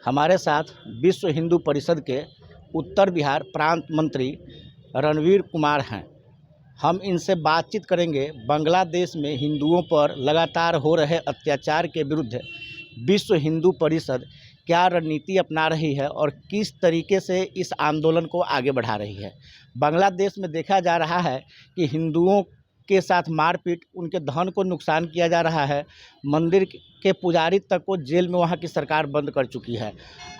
हमारे साथ विश्व हिंदू परिषद के उत्तर बिहार प्रांत मंत्री रणवीर कुमार हैं। हम इनसे बातचीत करेंगे बांग्लादेश में हिंदुओं पर लगातार हो रहे अत्याचार के विरुद्ध विश्व हिंदू परिषद क्या रणनीति अपना रही है और किस तरीके से इस आंदोलन को आगे बढ़ा रही है। बांग्लादेश में देखा जा रहा है कि हिंदुओं के साथ मारपीट, उनके धन को नुकसान किया जा रहा है। मंदिर के पुजारी तक को जेल में वहाँ की सरकार बंद कर चुकी है।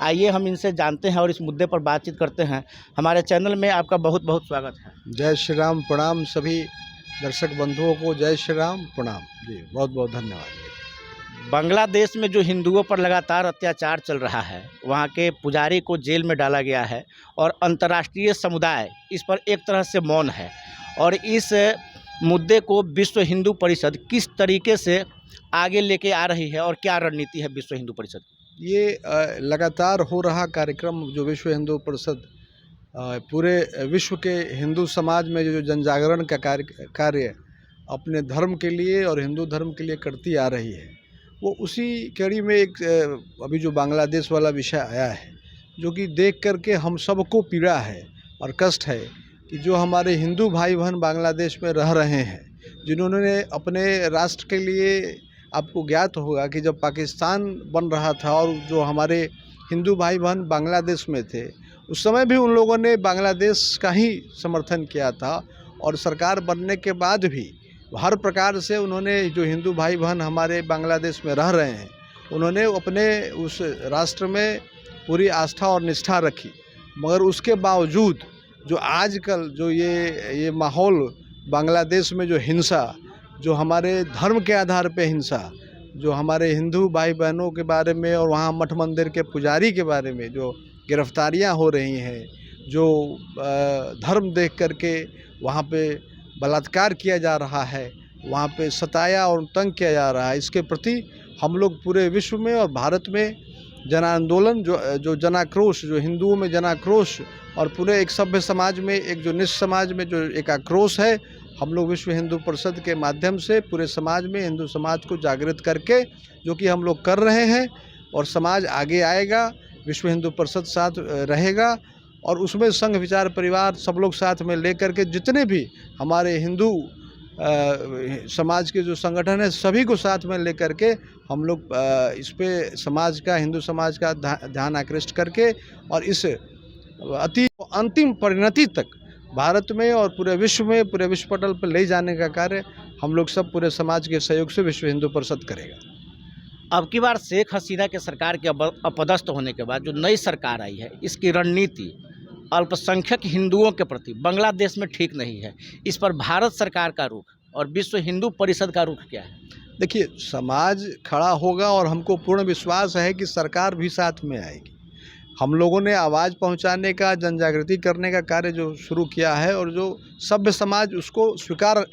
आइए हम इनसे जानते हैं और इस मुद्दे पर बातचीत करते हैं। हमारे चैनल में आपका बहुत बहुत स्वागत है। जय श्री राम, प्रणाम सभी दर्शक बंधुओं को। जय श्री राम, प्रणाम जी, बहुत बहुत धन्यवाद। बांग्लादेश में जो हिंदुओं पर लगातार अत्याचार चल रहा है, वहाँ के पुजारी को जेल में डाला गया है और अंतर्राष्ट्रीय समुदाय इस पर एक तरह से मौन है। और इस मुद्दे को विश्व हिंदू परिषद किस तरीके से आगे लेके आ रही है और क्या रणनीति है विश्व हिंदू परिषद की? ये लगातार हो रहा कार्यक्रम जो विश्व हिंदू परिषद पूरे विश्व के हिंदू समाज में जो जनजागरण का कार्य अपने धर्म के लिए और हिंदू धर्म के लिए करती आ रही है, वो उसी कड़ी में एक अभी जो बांग्लादेश वाला विषय आया है, जो कि देख करके हम सबको पीड़ा है और कष्ट है कि जो हमारे हिंदू भाई बहन बांग्लादेश में रह रहे हैं, जिन्होंने अपने राष्ट्र के लिए, आपको ज्ञात होगा कि जब पाकिस्तान बन रहा था और जो हमारे हिंदू भाई बहन बांग्लादेश में थे, उस समय भी उन लोगों ने बांग्लादेश का ही समर्थन किया था। और सरकार बनने के बाद भी हर प्रकार से उन्होंने, जो हिंदू भाई बहन हमारे बांग्लादेश में रह रहे हैं, उन्होंने अपने उस राष्ट्र में पूरी आस्था और निष्ठा रखी। मगर उसके बावजूद जो आजकल जो ये माहौल बांग्लादेश में, जो हिंसा, जो हमारे धर्म के आधार पे हिंसा, जो हमारे हिंदू भाई बहनों के बारे में और वहाँ मठ मंदिर के पुजारी के बारे में जो गिरफ्तारियाँ हो रही हैं, जो धर्म देख करके वहाँ पे बलात्कार किया जा रहा है, वहाँ पे सताया और तंग किया जा रहा है, इसके प्रति हम लोग पूरे विश्व में और भारत में जन आंदोलन, जो जनाक्रोश, जो हिंदुओं में जनाक्रोश और पूरे एक सभ्य समाज में, एक जो निष्ठ समाज में जो एक आक्रोश है, हम लोग विश्व हिंदू परिषद के माध्यम से पूरे समाज में हिंदू समाज को जागृत करके, जो कि हम लोग कर रहे हैं, और समाज आगे आएगा, विश्व हिंदू परिषद साथ रहेगा और उसमें संघ विचार परिवार सब लोग साथ में लेकर के जितने भी हमारे हिंदू समाज के जो संगठन है, सभी को साथ में लेकर के हम लोग इस पे समाज का, हिंदू समाज का ध्यान आकृष्ट करके और इस अंतिम परिणति तक भारत में और पूरे विश्व में, पूरे विश्व पटल पर ले जाने का कार्य हम लोग सब पूरे समाज के सहयोग से विश्व हिंदू परिषद करेगा। अब की बार शेख हसीना के सरकार के अपदस्थ होने के बाद जो नई सरकार आई है, इसकी रणनीति अल्पसंख्यक हिंदुओं के प्रति बांग्लादेश में ठीक नहीं है। इस पर भारत सरकार का रुख और विश्व हिंदू परिषद का रुख क्या है? देखिए, समाज खड़ा होगा और हमको पूर्ण विश्वास है कि सरकार भी साथ में आएगी। हम लोगों ने आवाज़ पहुंचाने का, जन जागृति करने का कार्य जो शुरू किया है, और जो सभ्य समाज उसको स्वीकार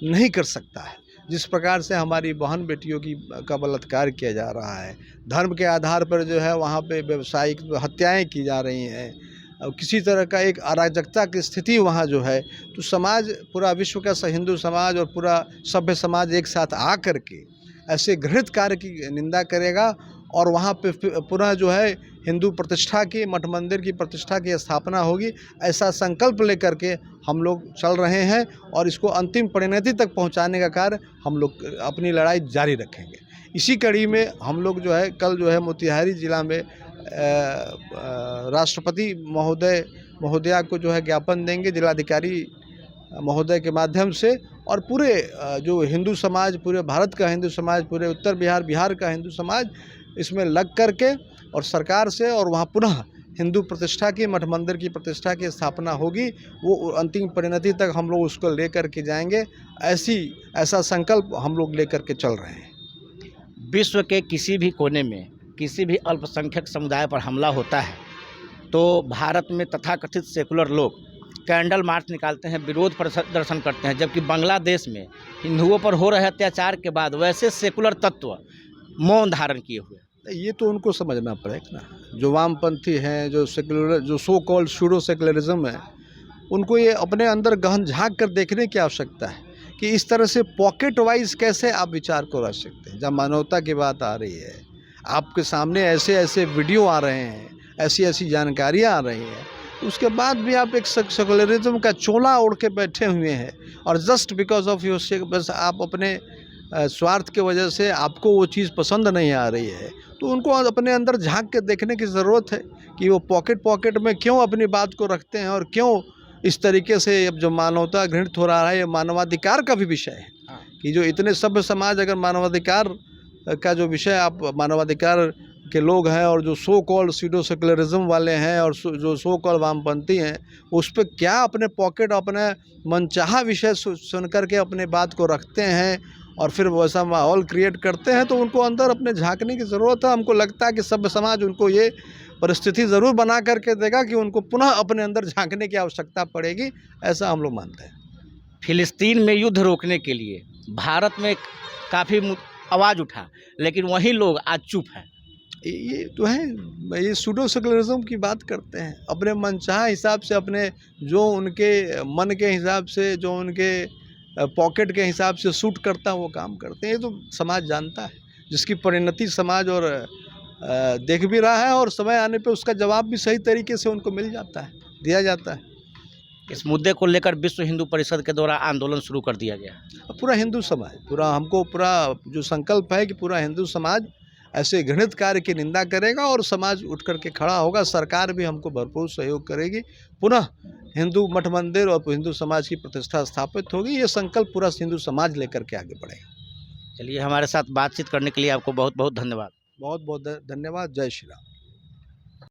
नहीं कर सकता है। जिस प्रकार से हमारी बहन बेटियों का बलात्कार किया जा रहा है, धर्म के आधार पर जो है वहाँ पे व्यावसायिक हत्याएं की जा रही हैं, और किसी तरह का एक अराजकता की स्थिति वहाँ जो है, तो समाज, पूरा विश्व का हिंदू समाज और पूरा सभ्य समाज एक साथ आ कर के ऐसे घृणित कार्य की निंदा करेगा और वहाँ पे पुनः जो है हिंदू प्रतिष्ठा की, मठ मंदिर की प्रतिष्ठा की स्थापना होगी। ऐसा संकल्प लेकर के हम लोग चल रहे हैं और इसको अंतिम परिणति तक पहुँचाने का कार्य हम लोग अपनी लड़ाई जारी रखेंगे। इसी कड़ी में हम लोग जो है कल जो है मोतिहारी जिला में राष्ट्रपति महोदया को जो है ज्ञापन देंगे, जिलाधिकारी महोदय के माध्यम से, और पूरे जो हिंदू समाज, पूरे भारत का हिंदू समाज, पूरे उत्तर बिहार का हिंदू समाज इसमें लग करके और सरकार से, और वहाँ पुनः हिंदू प्रतिष्ठा की, मठ मंदिर की प्रतिष्ठा की स्थापना होगी। वो अंतिम परिणति तक हम लोग उसको लेकर के जाएंगे। ऐसा संकल्प हम लोग लेकर के चल रहे हैं। विश्व के किसी भी कोने में किसी भी अल्पसंख्यक समुदाय पर हमला होता है तो भारत में तथाकथित सेकुलर लोग कैंडल मार्च निकालते हैं, विरोध प्रदर्शन करते हैं, जबकि बांग्लादेश में हिंदुओं पर हो रहे अत्याचार के बाद वैसे सेकुलर तत्व मौन धारण किए हुए। ये तो उनको समझना पड़ेगा ना, जो वामपंथी हैं, जो सेकुलर, जो सो कॉल्ड सूडो सेकुलरिज्म है, उनको ये अपने अंदर गहन झांक कर देखने की आवश्यकता है कि इस तरह से पॉकेट वाइज कैसे आप विचार को रख सकते हैं। जब मानवता की बात आ रही है, आपके सामने ऐसे ऐसे वीडियो आ रहे हैं, ऐसी ऐसी जानकारियाँ आ रही हैं, उसके बाद भी आप एक सेकुलरिज्म का चोला ओढ़ के बैठे हुए हैं और जस्ट बिकॉज ऑफ योर से बस आप अपने स्वार्थ के वजह से आपको वो चीज़ पसंद नहीं आ रही है, तो उनको अपने अंदर झांक के देखने की ज़रूरत है कि वो पॉकेट में क्यों अपनी बात को रखते हैं और क्यों इस तरीके से अब जो मानवता घृणित हो रहा है, ये मानवाधिकार का भी विषय है कि जो इतने सभ्य समाज अगर मानवाधिकार का जो विषय आप मानवाधिकार के लोग हैं और जो सो कॉल्ड सीडो सेकुलरिज्म वाले हैं और जो सो कॉल्ड वामपंथी हैं, उस पर क्या अपने पॉकेट अपने मनचाहा विषय सुन करके अपने बात को रखते हैं और फिर वैसा माहौल क्रिएट करते हैं, तो उनको अंदर अपने झांकने की ज़रूरत है। हमको लगता है कि सभ्य समाज उनको ये परिस्थिति ज़रूर बना करके देगा कि उनको पुनः अपने अंदर झांकने की आवश्यकता पड़ेगी, ऐसा हम लोग मानते हैं। फिलिस्तीन में युद्ध रोकने के लिए भारत में काफ़ी आवाज़ उठा, लेकिन वही लोग आज चुप हैं। ये तो है, ये सूडो सेकुलरिज्म की बात करते हैं, अपने मनचाहा हिसाब से, अपने जो उनके मन के हिसाब से, जो उनके पॉकेट के हिसाब से सूट करता है वो काम करते हैं। ये तो समाज जानता है, जिसकी परिणति समाज और देख भी रहा है और समय आने पे उसका जवाब भी सही तरीके से उनको मिल जाता है, दिया जाता है। इस मुद्दे को लेकर विश्व हिंदू परिषद के द्वारा आंदोलन शुरू कर दिया गया। पूरा हिंदू समाज, पूरा जो संकल्प है कि पूरा हिंदू समाज ऐसे घृणित कार्य की निंदा करेगा और समाज उठ करके खड़ा होगा। सरकार भी हमको भरपूर सहयोग करेगी, पुनः हिंदू मठ मंदिर और हिंदू समाज की प्रतिष्ठा स्थापित होगी। ये संकल्प पूरा हिंदू समाज लेकर के आगे बढ़ेगा। चलिए, हमारे साथ बातचीत करने के लिए आपको बहुत बहुत धन्यवाद। बहुत बहुत धन्यवाद। जय श्री राम।